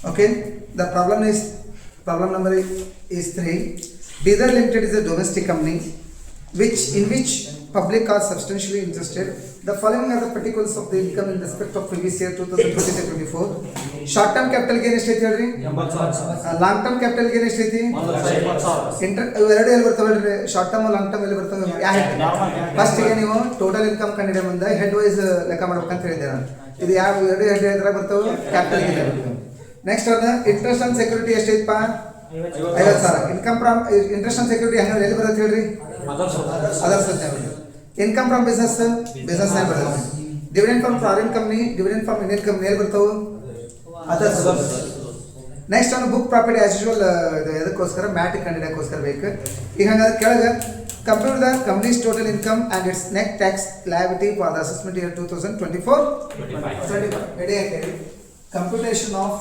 Okay, the problem number is 3. Bidar Limited is a domestic company in which public are substantially interested. The following are the particulars of the income in respect of previous year 2023-24. Short term capital gain ಎಷ್ಟೈತಿ ಹೇಳ್ರಿ? Long term capital gain ಎಷ್ಟೈತಿ? ಇವೆರಡು ಎಲ್ಲಿ ಬರ್ತಾವಲ್ರಿ? Short term long term ಎಲ್ಲಿ ಬರ್ತಾವೆ? First ಗೆ ನೀವು total income ಕಂಡಿಡಿಯ ಮುಂದೆ ಹೆಡ್ ವೈಸ್ ಲೆಕ್ಕ ಮಾಡ್ಬೇಕಂತ ಹೇಳಿದ್ದೆ ನಾನು. ಇದು ಯಾವ ಎರಡು ಹೆಡ್ ಎದ್ರಾಗ ಬರ್ತಾವೆ? ಕ್ಯಾಪಿಟಲ್ ಗೇನ್ ಬರ್ತವೆ. ನೆಕ್ಸ್ಟ್ ಒಂದು ಇಂಟ್ರೆಸ್ಟ್ ಆನ್ ಸೆಕ್ಯೂರಿಟಿ ಎಷ್ಟೈತಪ್ಪ? 50,000. Income from interest on security ಹೆಂಗ ಎಲ್ಲಿ ಬರುತ್ತೆ ಹೇಳ್ರಿ? ಅದರ್ಸ್ ಇನ್ಕಮ್ ಫ್ರಮ್ ಬಿಸ್ನೆಸ್ ನ್ಯಾಗ ಬರುತ್ತೆ. Dividend from foreign company, dividend from Indian company ಎಲ್ಲಿ ಬರ್ತಾವೆ? ಅದರ್ಸ್. ನೆಕ್ಸ್ಟ್ ಒಂದು ಬುಕ್ ಪ್ರಾಪರ್ಟಿ ಆಸ್ ಯೂಶುವಲ್ ಎದಕ್ಕೋಸ್ಕರ ಮ್ಯಾಟ್ ಕಂಡಿಡಿಯೋಕ್ಕೋಸ್ಕರ ಬೇಕು. ಈಗ ಹಂಗಾದ್ರೆ ಕೆಳಗೆ compute the companies total income and its net tax liability for the assessment year 2024-25. Ready ಆಗಿ ಕಂಪ್ಯೂಟೇಷನ್ ಆಫ್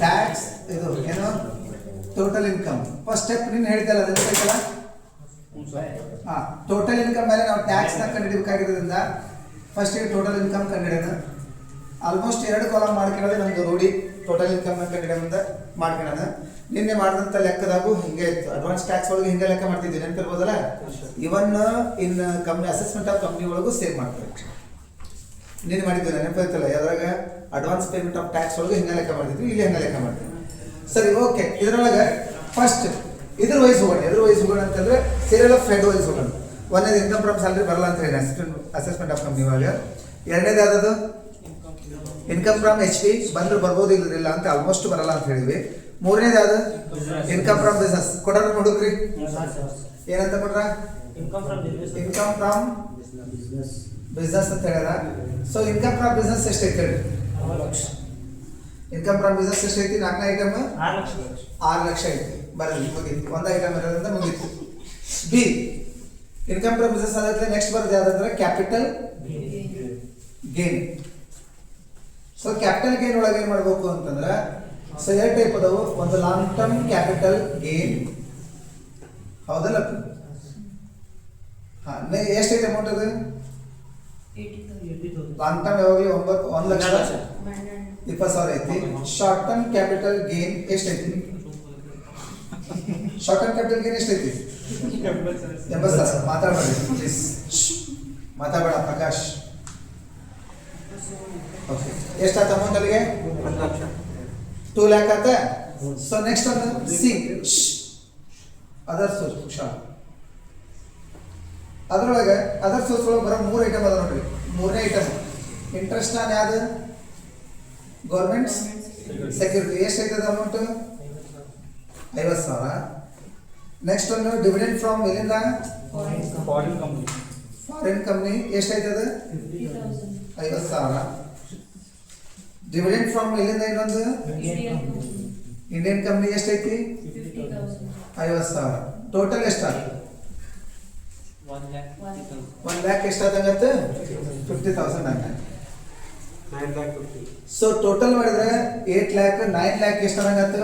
ಟ್ಯಾಕ್ಸ್ ಇದು ಏನು ಟೋಟಲ್ ಇನ್ಕಮ್. ಫಸ್ಟ್ ಸ್ಟೆಪ್ ನೀನು ಹೇಳ್ತಲ್ಲ ಅದನ್ನ ಬೇಕಲ್ಲ. ಟೋಟಲ್ ಇನ್ಕಮ್ ಮೇಲೆ ನಾವು ಟ್ಯಾಕ್ಸ್ ನ ಕಂಡುಹಿಡಿಯಬೇಕಾಗಿರೋದ್ರಿಂದ ಫಸ್ಟ್ ಟೋಟಲ್ ಇನ್ಕಮ್ ಕಂಡುಹಿಡಿಯೋಣ. ಆಲ್ಮೋಸ್ಟ್ 2 ಕಾಲಮ್ ಮಾಡ್ಕೊಳ್ಳೋದು ನಮ್ದು ನೋಡಿ. ಟೋಟಲ್ ಇನ್ಕಮ್ ನ ಕಂಡುಹಿಡಿಯೋದ್ರಿಂದ ಮಾಡ್ಕೊಳ್ಳೋಣ. ನಿನ್ನೆ ಮಾಡಿದಂಥ ಲೆಕ್ಕದಾಗೂ ಹಿಂಗೆ ಇತ್ತು. ಅಡ್ವಾನ್ಸ್ ಟ್ಯಾಕ್ಸ್ ಒಳಗೆ ಹಿಂಗೆ ಲೆಕ್ಕ ಮಾಡ್ತಿದ್ವಿ, ನೆನಪಿರ್ಬೋದಲ್ಲ. Even in company assessment of company ಒಳಗೂ ಸೇವ್ ಮಾಡ್ತಾರೆ. ನೀನು ಮಾಡಿದ್ವಿ ನೆನಪಿರ್ತಲ್ಲ, ಯಾವ್ದಾಗ ಅಡ್ವಾನ್ಸ್ ಪೇಮೆಂಟ್ ಆಫ್ ಟ್ಯಾಕ್ಸ್ ಒಳಗೆ ಹಿಂಗೆ ಲೆಕ್ಕ ಮಾಡ್ತಿದ್ವಿ, ಇಲ್ಲಿ ಹೆಂಗೆ ಲೆಕ್ಕ ಮಾಡ್ತೀವಿ. ಸರಿ, ಓಕೆ. ಇದರೊಳಗೆ ಫಸ್ಟ್ ಇದ್ರ ವೈಸ್ ಹೋಗೋಣ ಅಂತಂದ್ರೆ ಸೀರಿಯಲ್ ಆಫ್ ಹೆಡ್ ವೈಸ್ ಹೋಗೋಣ. ಒಂದೇದು ಇನ್ಕಮ್ ಫ್ರಮ್ ಸ್ಯಾಲರಿ ಬರಲ್ಲ ಅಂತ ಹೇಳಿ ಅಸೆಸ್ಮೆಂಟ್ ಆಫ್ ಕಂಪ್ನಿ ಒಳಗೆ. ಎರಡನೇದು ಯಾವ್ದು? ಇನ್ಕಮ್ ಫ್ರಮ್ HP ಬಂದ್ರೆ ಬರ್ಬೋದು, ಇಲ್ಲ ಅಂತ ಆಲ್ಮೋಸ್ಟ್ ಬರಲ್ಲ ಅಂತ ಹೇಳಿದ್ವಿ. ಮೂರನೇದು ಯಾವ್ದು? Income from business. ಕೊಡ್ರ ಹುಡುಗ್ರಿ ಏನಂತ ಕೊಡ್ರ? ಇನ್ಕಮ್ ಫ್ರಮ್ ಬಿಸ್ನೆಸ್ ಅಂತ ಹೇಳ್ಯಾರ. ಸೊ ಇನ್ಕಮ್ ಫ್ರಮ್ ಬಿಸ್ನೆಸ್ ಎಷ್ಟೈತಿ ಹೇಳಿ? 6 ಲಕ್ಷ. ಇನ್ಕಮ್ ಫ್ರಮ್ ಬಿಸ್ನೆಸ್ ಎಷ್ಟೈತಿ? 4ನೇ ಐಟಮ್ 6 ಲಕ್ಷ ಐತಿ. ಬರಲಿ, ಮುಗೀತು. ಒಂದು ಐಟಮ್ ಇರೋದ್ರಿಂದ ಮುಗೀತು. ಬಿ ಇನ್ಕಮ್ ಫ್ರಮ್ ಬಿಸ್ನೆಸ್ ಆದ್ರೆ ನೆಕ್ಸ್ಟ್ ಬರೋದು ಯಾವ್ದಂದ್ರೆ capital gain. So capital gain ಒಳಗೆ ಏನ್ ಮಾಡ್ಬೇಕು ಅಂತಂದ್ರೆ ಸೊ 2 ಟೈಪ್ ಅದಾವು. ಒಂದು ಲಾಂಗ್ ಟರ್ಮ್ ಕ್ಯಾಪಿಟಲ್ ಗೇನ್, ಹೌದಲ್ಲ? ಎಷ್ಟೈತೆ ಅಮೌಂಟ್ ಅದು? ಲಾಂಗ್ ಟರ್ಮ್ ಯಾವಾಗಲೂ 1,20,000 ಐತಿ. ಶಾರ್ಟ್ ಟರ್ಮ್ ಕ್ಯಾಪಿಟಲ್ ಗೇನ್ ಎಷ್ಟೈತಿ? ಶಾರ್ಟ್ ಟರ್ಮ್ ಕ್ಯಾಪಿಟಲ್ ಗೇನ್ ಎಷ್ಟೈತಿ? 80,000. ಮಾತಾಡಬೇಡಿ ಪ್ಲೀಸ್, ಮಾತಾಡಬೇಡ ಪ್ರಕಾಶ್. ಓಕೆ, ಎಷ್ಟಾತ ಅಮೌಂಟ್ ಅಲ್ಲಿಗೆ? 2 lakh ಆತ. ಸೊ ನೆಕ್ಸ್ಟ್ ಒಂದು ಸಿ ಅದರ್ ಸೋರ್ಸ್. ಅದ್ರೊಳಗೆ ಅದರ್ ಸೋರ್ಸ್ ಒಳಗೆ ಬರೋ 3 ಐಟಮ್ ಅದ ನೋಡ್ರಿ. 3ನೇ ಐಟಮ್ ಇಂಟ್ರೆಸ್ಟ್ ಆನ್ ಯಾವ್ದು? Government security. ಎಷ್ಟೈತದ ಅಮೌಂಟ್? 50,000. ನೆಕ್ಸ್ಟ್ ಒಂದು ಡಿವಿಡೆಂಡ್ ಫ್ರಮ್ ಎಲ್ಲಿಂದ? Foreign company. ಎಷ್ಟೈತದ? 50,000. ಡಿವಿಡೆಂಡ್ ಫ್ರಮ್ ಎಲ್ಲಿಂದ? ಇನ್ನೊಂದು ಇಂಡಿಯನ್ ಕಂಪ್ನಿ. ಎಷ್ಟೈತಿ? 50,000. ಟೋಟಲ್ ಎಷ್ಟಾಗ? 1 lakh ಎಷ್ಟಾದಂಗತ್ತೆ? 50,000 ಆಗ. ಸೊ ಟೋಟಲ್ ಮಾಡಿದ್ರೆ 8 lakh 9 lakh ಎಷ್ಟಾದಂಗತ್ತೆ?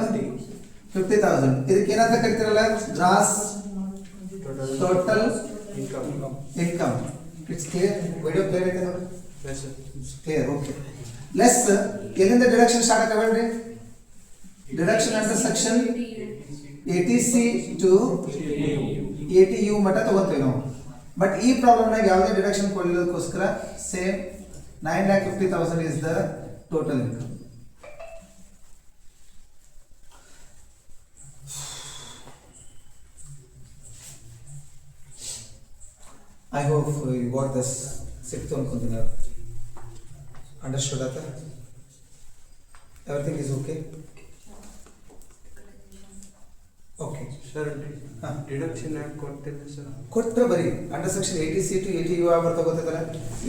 50,000. ಇದಕ್ಕೆ ಏನಂತ ಕರಿತೀರಲ್ಲ? Gross total income. It's clear? Video clear ಐತೆ ನೋಡಿ? Clear, okay. ಲೆಸ್ ಎಲ್ಲಿಂದ ಡಿಡಕ್ಷನ್ ಸ್ಟಾರ್ಟ್ ಆಗಬೇಡ್ರಿ. Deduction under section 80C to 80U ಮಟ್ಟ ತಗೋತೀವಿ ನಾವು. ಬಟ್ ಈ ಪ್ರಾಬ್ಲಮ್ನಾಗ ಯಾವುದೇ ಡಿಡಕ್ಷನ್ ಕೊಡಲಿಕ್ಕೋಸ್ಕರ same 9,50,000 is the total income. I hope you got this. ಸಿಕ್ತು ಅನ್ಕೊಂತೀನಿ. ಅಂಡರ್ಸ್ಟುಡ್ ಆತ? Everything is okay? Okay sir, deduction ಯಾಕೆ ಕೊಡ್ತಿಲ್ಲ ಸರ್? ಕೊಟ್ಟರೆ ಬರೀ under section 80C to 80U ಬರ್ತಾ ಗೊತ್ತಲ್ಲ.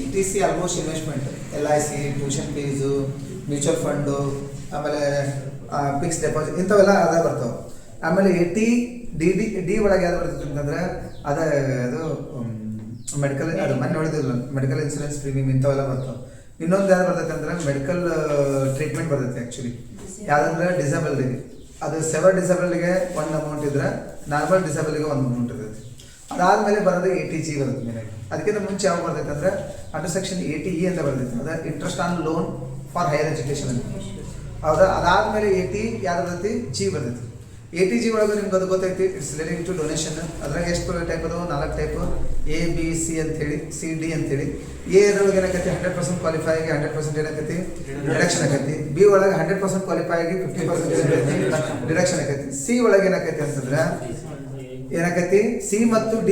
80C almost investment, LIC, tuition fees, mutual fund, ಆಮೇಲೆ ಫಿಕ್ಸ್ ಡೆಪಾಸಿಟ್ ಇಂಥವೆಲ್ಲ ಅದ ಬರ್ತಾವೆ. ಆಮೇಲೆ 80D ಒಳಗೆ ಯಾವ್ದು ಬರ್ತೈತೆ ಅಂತಂದ್ರೆ ಅದು ಮೆಡಿಕಲ್, ಅದು ಮೊನ್ನೆ ಹೊಡೆದಿಲ್ಲ, ಮೆಡಿಕಲ್ ಇನ್ಸೂರೆನ್ಸ್ ಪ್ರೀಮಿಯಮ್ ಇಂಥವೆಲ್ಲ ಬರ್ತಾವೆ. ಇನ್ನೊಂದು ಯಾವ್ದು ಬರ್ತೈತೆ ಅಂದ್ರೆ ಮೆಡಿಕಲ್ ಟ್ರೀಟ್ಮೆಂಟ್ ಬರ್ತೈತೆ. ಆ್ಯಕ್ಚುಲಿ ಯಾವುದಂದ್ರೆ ಡಿಸೇಬಲ್ಡಿಗೆ, ಅದು ಸೆವರ್ ಡಿಸೇಬಲ್ಗೆ ಒಂದು ಅಮೌಂಟ್ ಇದ್ರೆ ನಾರ್ಮಲ್ ಡಿಸೇಬಲ್ಗೆ ಒಂದು ಅಮೌಂಟ್ ಇರ್ತೈತಿ. ಅದಾದಮೇಲೆ ಬರೋದು ATG ಬರುತ್ತೆ ಮೇಲೆ. ಅದಕ್ಕಿಂತ ಮುಂಚೆ ಯಾವ ಬರ್ತೈತೆ ಅಂದರೆ ಅಂಡರ್ ಸೆಕ್ಷನ್ 80E ಅಂತ ಬರ್ತೈತೆ, ಅದು interest on loan for higher education ಅಂತ. ಹೌದಾ? ಅದಾದಮೇಲೆ 80 ಯಾವ್ದು ಬರ್ತೈತಿ? G ಬರ್ತೈತಿ. ATG ಒಳಗೆ ನಿಮ್ಗೆ ಅದು ಗೊತ್ತೈತಿ, ಇಟ್ಸ್ ರಿಲೇಟಿಂಗ್ ಟು ಡೊನೇಷನ್. ಅದ್ರಾಗ ಎಷ್ಟು ಟೈಪ್ ಅದಾವೆ? 4 ಟೈಪ್, ABC ಅಂತೇಳಿ, CD ಅಂತೇಳಿ. ಎದ್ರೊಳಗೆ ಏನಾಕೈತಿ? 100% ಕ್ವಾಲಿಫೈ ಆಗಿ 100% ಏನಾಕೈತಿ? ಡಿಡಕ್ಷನ್ ಆಕೈತಿ. B ಒಳಗೆ 100% ಕ್ವಾಲಿಫೈ ಆಗಿ 50% ಡಿಡಕ್ಷನ್ ಆಕೈತಿ. C ಒಳಗೆ ಏನಾಕೈತಿ ಅಂತಂದ್ರೆ ಏನಾಕೈತಿ? C ಮತ್ತು D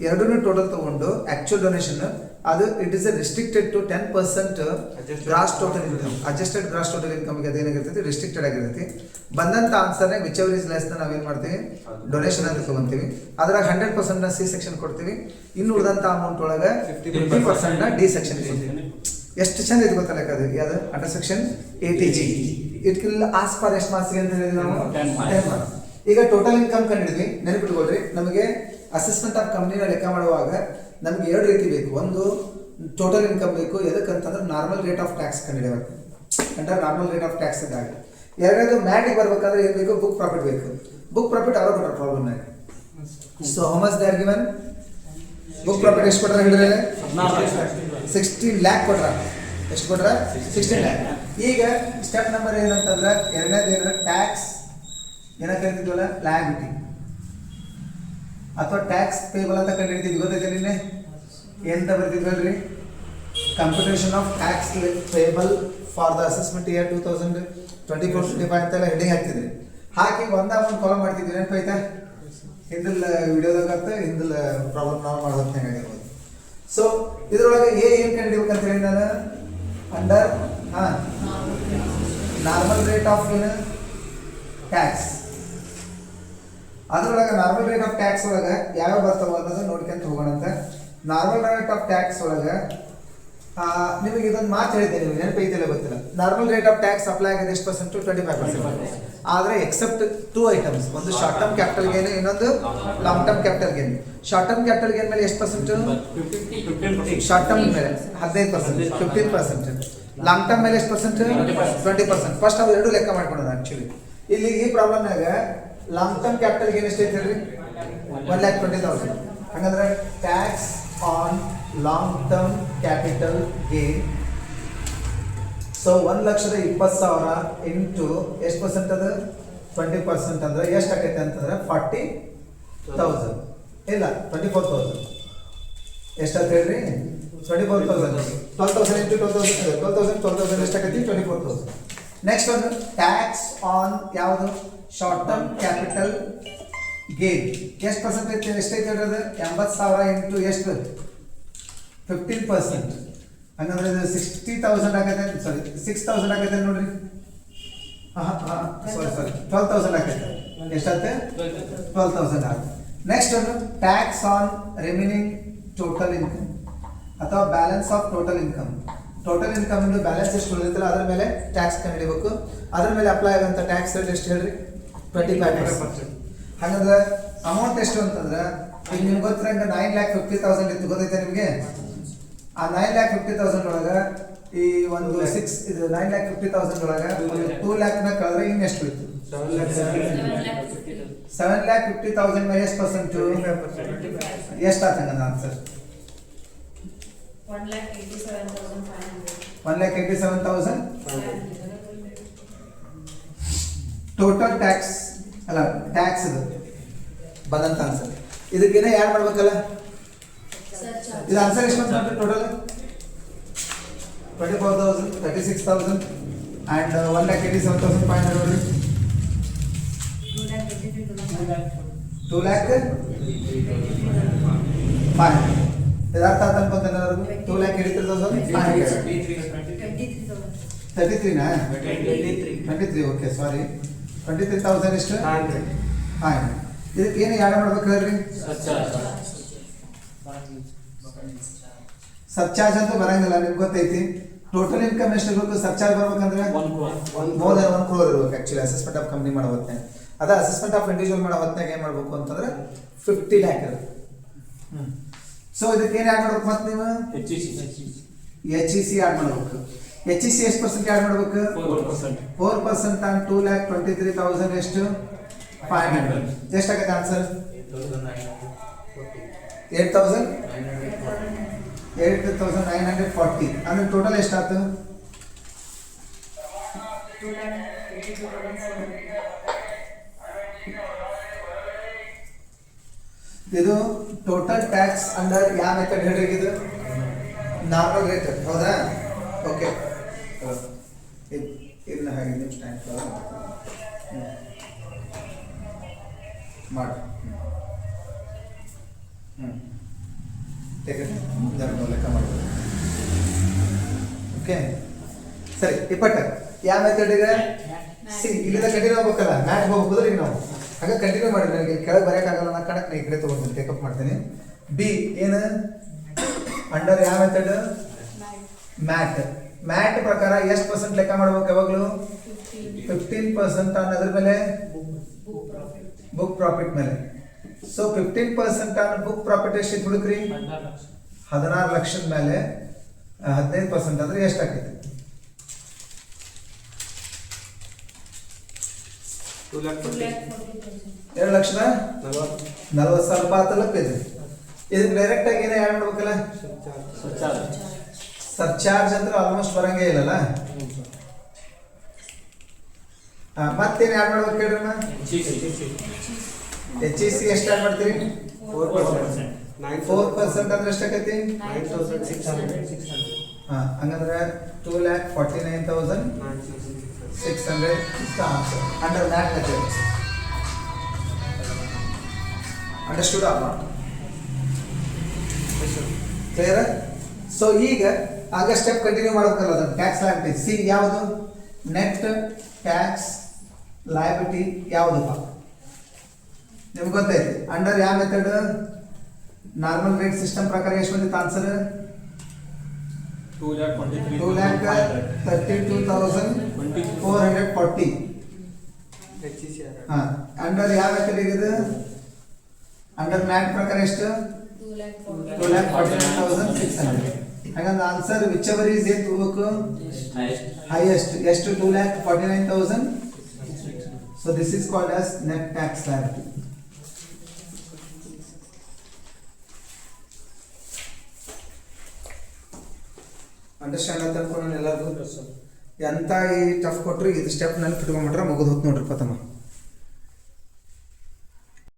ಎರಡನ್ನೂ ಟೋಟಲ್ ತಗೊಂಡು ಆಕ್ಚುಯಲ್ ಡೊನೇಷನ್ ಅದು it is restricted to 10% gross total income. Adjusted gross total ಇನ್ಕಮ್ಗೆ ಅದೇನಾಗಿರ್ತೈತಿ? ರಿಸ್ಟ್ರಿಕ್ಟೆಡ್ ಆಗಿರ್ತೈತಿ. ಬಂದಂಥ ಆನ್ಸರ್ನೇ ವಿಚ್ ಎವರ್ ಇಸ್ ಲೆಸ್ ನಾವೇನು ಮಾಡ್ತೀವಿ? ಡೊನೇಷನ್ ಅಂತ ತೊಗೊತೀವಿ. ಅದ್ರಾಗ 100% C ಸೆಕ್ಷನ್ ಕೊಡ್ತೀವಿ. ಇನ್ನು ಉಳಿದಂಥ ಅಮೌಂಟ್ ಒಳಗೆ 50% D ಸೆಕ್ಷನ್ ಕೊಡ್ತೀವಿ. ಎಷ್ಟು ಚಂದ ಇದು ಗೊತ್ತಲ್ಲ ಅದು ಯಾವುದು? Under section ATG. It kill as for ಎಷ್ಟು ಮಾರ್ಕ್ಸ್ಗೆ ಅಂತ ಹೇಳಿದ್ವಿ ನಾವು? 10 ಮಾರ್ಕ್ಸ್. ಈಗ ಟೋಟಲ್ ಇನ್ಕಮ್ ಕಂಡಿದ್ವಿ, ನೆನಪಿಟ್ಕೊಳ್ರಿ. ನಮಗೆ ಅಸೆಸ್ಮೆಂಟ್ ಆಫ್ ಕಂಪ್ನಿನ ಲೆಕ್ಕ ಮಾಡುವಾಗ ನಮ್ಗೆ 2 ರೀತಿ ಬೇಕು. ಒಂದು ಟೋಟಲ್ ಇನ್ಕಮ್ ಬೇಕು, ಎದಕ್ಕಂತಂದ್ರೆ ನಾರ್ಮಲ್ ರೇಟ್ ಆಫ್ ಟ್ಯಾಕ್ಸ್ ಕಂಡಿಡಿಯಬೇಕು, under normal rate of tax ಇದ್ದಾಗ. ಎರಡನೇದು ಮ್ಯಾಟಿಗೆ ಬರ್ಬೇಕಾದ್ರೆ ಏನು ಬೇಕು? ಬುಕ್ ಪ್ರಾಫಿಟ್ ಬೇಕು. ಬುಕ್ ಪ್ರಾಫಿಟ್ ಅವ್ರ ಕೊಟ್ಟರೆ ಪ್ರಾಬ್ಲಮ್ನಾಗ. So how much they are given? Book profit ಎಷ್ಟು ಕೊಟ್ರೆ ಹೇಳಿದ್ರೆ? 16 lakh ಕೊಟ್ರ. ಎಷ್ಟು ಕೊಟ್ರ? 16 lakh. ಈಗ ಸ್ಟೆಪ್ ನಂಬರ್ ಏನಂತಂದ್ರೆ ಎರಡನೇದು ಟ್ಯಾಕ್ಸ್ ಏನಂತ ಹೇಳ್ತಿದ್ವಲ್ಲ, ಲಯಬಿಲಿಟಿ ಅಥವಾ ಟ್ಯಾಕ್ಸ್ ಪೇಬಲ್ ಅಂತ ಕಂಡಿಡ್ತಿದ್ವಿ. ಗೊತ್ತೈತೆ ನಿನ್ನೆ ಏನಂತ ಬರ್ತಿದ್ವಲ್ರಿ? Computation of tax payable for the assessment year 2024-25 ಅಂತೆಲ್ಲ ಹೆಡಿಂಗ್ ಹಾಕ್ತಿದ್ರಿ. ಹಾಕಿ ಒಂದು ಕಾಲಮ್ ಮಾಡ್ತಿದ್ವಿ. ನೆನಪೈತಾ? ಹಿಂದಿಲ್ ವಿಡಿಯೋದಾಗ ಹಿಂದಿಲ್ ಪ್ರಾಬ್ಲಮ್ ನಾವು ಮಾಡೋದು ಹೆಂಗಾಗಿರ್ಬೋದು. ಸೊ ಇದ್ರೊಳಗೆ ಏನು ಕಂಡಿಡ್ಬೇಕಂತ ಹೇಳಿ ನಾನು ಅಂಡರ್ ನಾರ್ಮಲ್ ರೇಟ್ ಆಫ್ ಏನು ಟ್ಯಾಕ್ಸ್. ಅದ್ರೊಳಗೆ ನಾರ್ಮಲ್ ರೇಟ್ ಆಫ್ ಟ್ಯಾಕ್ಸ್ ಒಳಗೆ ಯಾವ್ಯಾವ ಬರ್ತಾವ ಅನ್ನೋದು ನೋಡ್ಕೊಂತ ಹೋಗೋಣಂತ. ನಾರ್ಮಲ್ ರೇಟ್ ಆಫ್ ಟ್ಯಾಕ್ಸ್ ಒಳಗೆ ನಿಮಗೆ ಇದೊಂದು ಮಾತು ಹೇಳಿದ್ದೆ, ನೀವು ನೆನಪೈತಿಲ್ಲ ಗೊತ್ತಿಲ್ಲ. Normal rate of tax apply ಆಗಿದೆ ಎಷ್ಟು ಪರ್ಸೆಂಟ್? 25%. ಆದರೆ ಎಕ್ಸೆಪ್ಟ್ 2 ಐಟಮ್ಸ್, ಒಂದು ಶಾರ್ಟ್ ಟರ್ಮ್ ಕ್ಯಾಪಿಟಲ್ ಗೇನ್, ಇನ್ನೊಂದು long term capital gain. Short term capital gain ಮೇಲೆ ಎಷ್ಟು ಪರ್ಸೆಂಟ್? ಶಾರ್ಟ್ ಟರ್ಮ್ ಮೇಲೆ 15%, 15%. ಲಾಂಗ್ ಟರ್ಮ್ ಮೇಲೆ ಎಷ್ಟು ಪರ್ಸೆಂಟ್? 20%. ಫಸ್ಟ್ ನಾವು ಎರಡು ಲೆಕ್ಕ ಮಾಡ್ಕೊಳ್ಳೋದು. ಆಕ್ಚುಲಿ ಇಲ್ಲಿ ಈ ಪ್ರಾಬ್ಲಮ್ನಾಗ ಲಾಂಗ್ ಟರ್ಮ್ ಕ್ಯಾಪಿಟಲ್ ಗೇನ್ ಎಷ್ಟು ಐತೆ ಹೇಳ್ರಿ? 1,20,000. ಹಾಗಂದ್ರೆ tax on long term capital gain. So 1,20,000 into ಎಷ್ಟು ಪರ್ಸೆಂಟ್ ಅದು? 20% ಅಂದ್ರೆ ಎಷ್ಟು ಆಕೈತೆ ಅಂತಂದ್ರೆ 40,000 ಇಲ್ಲ 24,000. ಎಷ್ಟಾಯ್ತು ಹೇಳ್ರಿ? 24,000. 12,000 ಇಂಟು 12,000 ಎಷ್ಟಾಗೈತಿ? 24,000. ನೆಕ್ಸ್ಟ್ ಒಂದು ಟ್ಯಾಕ್ಸ್ ಆನ್ ಯಾವುದು? Short term capital gain. ಎಷ್ಟು ಪರ್ಸೆಂಟ್ ಐತೆ? ಎಷ್ಟೈತೆ ಹೇಳ್ರಿ? 80,000 ಇಂಟು ಎಷ್ಟು? 15%. ಹಂಗಂದ್ರೆ ಇದು 60,000 ಆಗತ್ತೆ. ಸಾರಿ 6,000 ಆಗತ್ತೆ ನೋಡ್ರಿ. ಸಾರಿ 12,000 ಆಗತ್ತೆ. ಎಷ್ಟಾಗುತ್ತೆ? 12,000 ಆಗುತ್ತೆ. ನೆಕ್ಸ್ಟ್ ಒಂದು tax on remaining total income ಅಥವಾ balance of total income. Total income ಇಂದು ಬ್ಯಾಲೆನ್ಸ್ ಎಷ್ಟು ಉಳಿದಿಲ್ಲ ಅದ್ರ ಮೇಲೆ ಟ್ಯಾಕ್ಸ್ ಕಂಡುಹಿಡಿಬೇಕು. ಅದ್ರ ಮೇಲೆ ಅಪ್ಲೈ ಆಗೋಂಥ ಟ್ಯಾಕ್ಸ್ ರೇಟ್ ಎಷ್ಟು ಹೇಳ್ರಿ? 25%. ಹಾಗಂದ್ರೆ ಅಮೌಂಟ್ ಎಷ್ಟು ಅಂತಂದ್ರೆ ಈಗ ನಿಮ್ಗೆ ಗೊತ್ತಿರಂಗೆ 9,50,000 ಇತ್ತು, ಗೊತ್ತೈತೆ ನಿಮಗೆ? ಆ 9,50,000 ಒಳಗೆ ಈ ಒಂದು 9,50,000 ಒಳಗೆ 2 lakh ಕಳೆದ್ರೆ ಇನ್ನೆಷ್ಟು ಇತ್ತು? 7,50,000 ಮೇಲೆ ಎಷ್ಟು ಪರ್ಸೆಂಟ್? ಎಷ್ಟು ಆತಂಗ ಆನ್ಸರ್? 1,87,500. ಟೋಟಲ್ ಟ್ಯಾಕ್ಸ್ ಅಲ್ಲ, ಟ್ಯಾಕ್ಸ್ ಇದು ಬಂದಂತ ಆನ್ಸರ್. ಇದಕ್ಕೇನ ಯಾರು ಮಾಡ್ಬೇಕಲ್ಲ? ಇದು ಆನ್ಸರ್ ಎಷ್ಟು ಬಂತು ಟೋಟಲ್? 24,000, 36,000 and 1,87,500. 2,05,000. ಇದರ್ಥ ಆತ ಅನ್ಕೊಂತ 2,83,500. 33ನಾ? 23. ಓಕೆ ಸಾರಿ 23,000 ಎಷ್ಟು? 500. ಇದಕ್ಕೆ ಏನು ಯಾರು ಮಾಡ್ಬೇಕು ಹೇಳ್ರಿ? ಸರ್ಚಾರ್ಜ್ ಅಂತೂ ಬರಂಗಿಲ್ಲ, ನಿಮ್ಗೆ ಗೊತ್ತೈತಿ. ಟೋಟಲ್ ಇನ್ಕಮ್ ಎಷ್ಟು ಇರಬೇಕು? ಸರ್ಚಾರ್ಜ್ ಬರ್ಬೇಕಂದ್ರೆ ಮೋರ್ ದನ್ 1 crore ಇರ್ಬೇಕು. ಆಕ್ಚುಲಿ ಅಸೆಸ್ಮೆಂಟ್ ಆಫ್ ಕಂಪ್ನಿ ಮಾಡೋ ಹೊತ್ನಾಗ, ಅದ ಅಸೆಸ್ಮೆಂಟ್ ಆಫ್ ಇಂಡಿವಿಜುವಲ್ ಮಾಡೋ ಹೊತ್ನಾಗ ಏನು ಮಾಡ್ಬೇಕು ಅಂತಂದ್ರೆ 50 lakh ಇರುತ್ತೆ. ಸೊ ಇದಕ್ಕೆ ಏನು ಆ್ಯಡ್ ಮಾಡ್ಬೇಕು? ಮತ್ತೆ ನೀವು HEC ಆ್ಯಡ್ ಮಾಡ್ಬೇಕು. HEC ಎಷ್ಟು ಪರ್ಸೆಂಟ್ ಆ್ಯಡ್ ಮಾಡ್ಬೇಕು? 4% ಆನ್ 2,23,000 ಎಷ್ಟು? 500. ಎಷ್ಟಾಗತ್ತೆ ಆನ್ಸರ್? 8,940 ಅಂದ್ರೆ ಟೋಟಲ್ ಎಷ್ಟಾಯ್ತು? ಇದು ಟೋಟಲ್ ಟ್ಯಾಕ್ಸ್ ಅಂಡರ್ ಯಾವ ಮೆಥಡ್ ಹೇಳ್ರಿ ಇದು? ನಾರ್ಮಲ್ ರೇಟ್ ಹೌದಾ? ಓಕೆ ಇಲ್ಲ ಹಾಗೆ ನೀವು ಸ್ಟ್ಯಾಂಡ್ ಮಾಡಿ ಲೆಕ್ಕ ಮಾಡಿ. ಓಕೆ ಸರಿ ಇಪ್ಪಟ್ಟು ಯಾವ ಮೆಥಡ್ ಇದೆ? ಸಿ ಇಲ್ಲಿಂದ ಕಂಟಿನ್ಯೂ ಆಗ್ಬೇಕಲ್ಲ, ಮ್ಯಾಟ್ ಹೋಗ್ಬೋದ್ರಿ ಈಗ ನಾವು ಹಾಗೆ ಕಂಟಿನ್ಯೂ ಮಾಡಿ. ನನಗೆ ಕೆಳಗೆ ಬರೋಕ್ಕಾಗಲ್ಲ ನಾ ಕಣಕ್ಕೆ ಈ ಕಡೆ ತೊಗೊಂಡು ಟೇಕಪ್ ಮಾಡ್ತೀನಿ. ಬಿ ಏನು ಅಂಡರ್ ಯಾವ ಮೆಥಡ್? ಮ್ಯಾಟ್. ಮ್ಯಾಟ್ ಪ್ರಕಾರ ಎಷ್ಟು ಪರ್ಸೆಂಟ್ ಲೆಕ್ಕ ಮಾಡ್ಬೇಕು ಯಾವಾಗಲೂ? 15% ಅನ್ನೋದ್ರ ಮೇಲೆ ಬುಕ್ ಪ್ರಾಫಿಟ್ ಮೇಲೆ. ಸೊ 15% ಆನ್ ಬುಕ್ ಪ್ರಾಫಿಟ್ ಎಷ್ಟು ಹುಡುಕ್ರಿ? 16 ಲಕ್ಷದ ಮೇಲೆ 15% ಅಂದ್ರೆ ಎಷ್ಟಾಗ್ತೈತಿ? 2,40,000 ರೂಪಾಯಿ ಆತಲ್ಲ ಇದು. ಇದಕ್ಕೆ ಡೈರೆಕ್ಟ್ ಆಗಿ ಏನೇ ಆ್ಯಡ್ ಮಾಡ್ಬೇಕಲ್ಲ? ಸರ್ಚಾರ್ಜ್ ಅಂದ್ರೆ ಆಲ್ಮೋಸ್ಟ್ ಬರಂಗೇ ಇಲ್ಲಲ್ಲ. ಮತ್ತೇನು ಆ್ಯಡ್ ಮಾಡ್ಬೇಕು ಹೇಳ್ರಿ? HEC ಎಷ್ಟು ಆ್ಯಡ್ ಮಾಡ್ತೀರಿ? 4% ಅಂದ್ರೆ ಎಷ್ಟಾಗೈತಿ? 9,600. ಹಂಗಂದ್ರೆ 2,49,600 ಅಂಡರ್ ಮ್ಯಾಟ್ ಮೆಥಡ್. ಅಂಡರ್ಸ್ಟುಡ್ ಅಲ್ಲ? ಕ್ಲಿಯರ್? ಸೊ ಈಗ ಆಗ ಸ್ಟೆಪ್ ಕಂಟಿನ್ಯೂ ಮಾಡ್ಬೇಕಲ್ಲ ಅದನ್ನು ಟ್ಯಾಕ್ಸ್ ಲಯಬಿಲಿಟಿ. ಸಿ ಯಾವುದು? ನೆಟ್ ಟ್ಯಾಕ್ಸ್ ಲಯಬಿಲಿಟಿ ಯಾವುದಪ್ಪ ನಿಮ್ಗೆ ಗೊತ್ತೈತಿ? ಅಂಡರ್ ಯಾವ ಮೆಥಡ್? ನಾರ್ಮಲ್ ರೇಟ್ ಸಿಸ್ಟಮ್ ಪ್ರಕಾರ ಎಷ್ಟು ಬಂದಿತ್ತು ಆನ್ಸರ್? 2,32,440. ಅಂಡರ್ ಯಾವ ಮೆಥಡ್ ಇದೆ? ಅಂಡರ್ ಮ್ಯಾಟ್ ಪ್ರಕಾರ ಎಷ್ಟು? 2,49,600. ಹಾಗಂದ್ರೆ ಆನ್ಸರ್ ವಿಚ್ ಎವರ್ ಈಸ್ ಏನು ತಗೋಬೇಕು? ಹೈಯೆಸ್ಟ್. ಎಷ್ಟು? 2,49,000. So this is called as net tax liability. Understand ಅಂತ ಅನ್ಕೊಂಡು ಎಲ್ಲರಿಗೂ ಎಂತ ಈ ಟಫ್ ಕೊಟ್ರು ಇದು ಸ್ಟೆಪ್ ನಲ್ಲಿ ಫಿಟ್ಕೊಂಡ್ಬಿಟ್ರೆ ಮುಗಿದು ಹೋತ್ ನೋಡ್ರಿ ತಮ್ಮ.